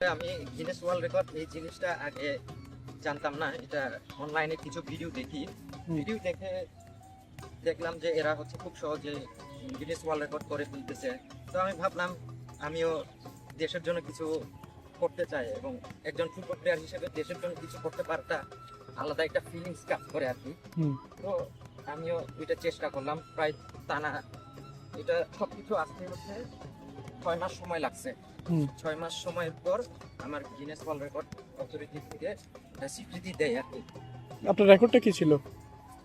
আমি Guinness world record এই জিনিসটা আগে জানতাম না। এটা অনলাইনে কিছু ভিডিও দেখে দেখলাম যে এরা হচ্ছে খুব সহজে গিনেস ওয়ার্ল্ড রেকর্ড করে ফেলতেছে। তো আমি ভাবলাম আমিও দেশের জন্য কিছু করতে চাই, এবং একজন ফুটবল প্লেয়ার হিসেবে দেশের জন্য কিছু করতে পারাটা আলাদা একটা ফিলিংস কাজ করে আর কি। তো আমিও এটা চেষ্টা করলাম, প্রায় টানা এটা সবকিছু আসতে হচ্ছে 6 মাস সময় লাগছে। 6 মাস সময়ের পর আমার গিনেস ওয়ার্ল্ড রেকর্ড অথরিটি থেকে স্বীকৃতি দেয় আর কি। আপনার রেকর্ডটা কি ছিল?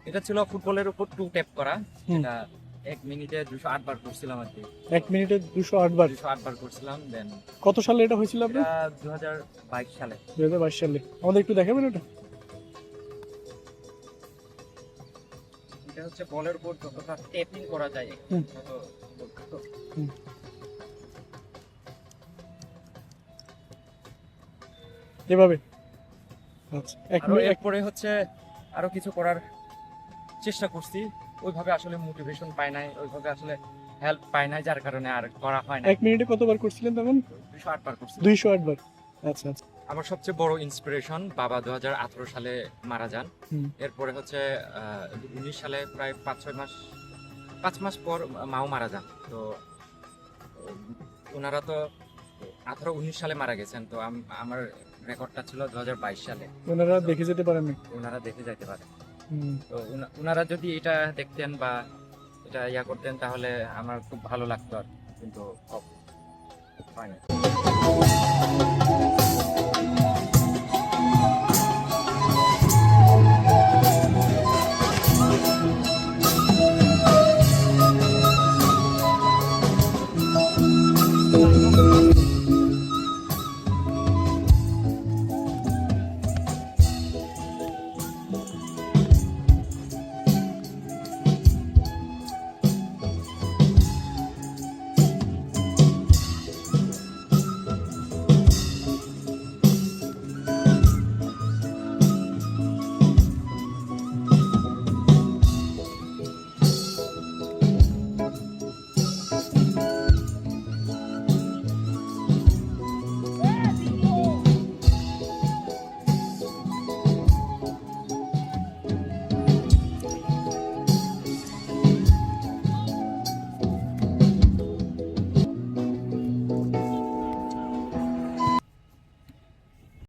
এটা ছিল ফুটবলের উপর 2 ট্যাপ করা, যেটা 1 মিনিটে 208 বার করছিলাম আর কি। 1 মিনিটে 208 বার? 208 বার করছিলাম। দেন কত সালে এটা হয়েছিল আপনার? 2022 সালে। 2022 সালে। আমাদের একটু দেখাবেন ওটা? এটা হচ্ছে বলের উপর যতটা ট্যাপিং করা যায় এভাবে। আচ্ছা, এরপরে হচ্ছে আরো কিছু করার চেষ্টা করছি, ওইভাবে আসলে মোটিভেশন পাই নাই, ওইভাবে আসলে হেল্প পাই নাই, যার কারণে আর করা হয় না। 1 মিনিটে কতবার করছিলেন তখন? 208 বার করছি। 208 বার। আচ্ছা আচ্ছা। আমার সবচেয়ে বড় ইন্সপিরেশন বাবা 2018 সালে মারা যান। এরপরে হচ্ছে 19 সালে প্রায় 5 মাস পর মাও মারা যান। তো ওনারা তো 19 সালে মারা গেছেন। তো আমার রেকর্ডটা ছিল 2022 সালে। ওনারা দেখে যেতে পারেন না? ওনারা দেখে যাইতে পারে। তো ওনারা যদি এটা দেখতেন বা এটা ইয়া করতেন তাহলে আমার খুব ভালো লাগতো, আর কিন্তু হয় না।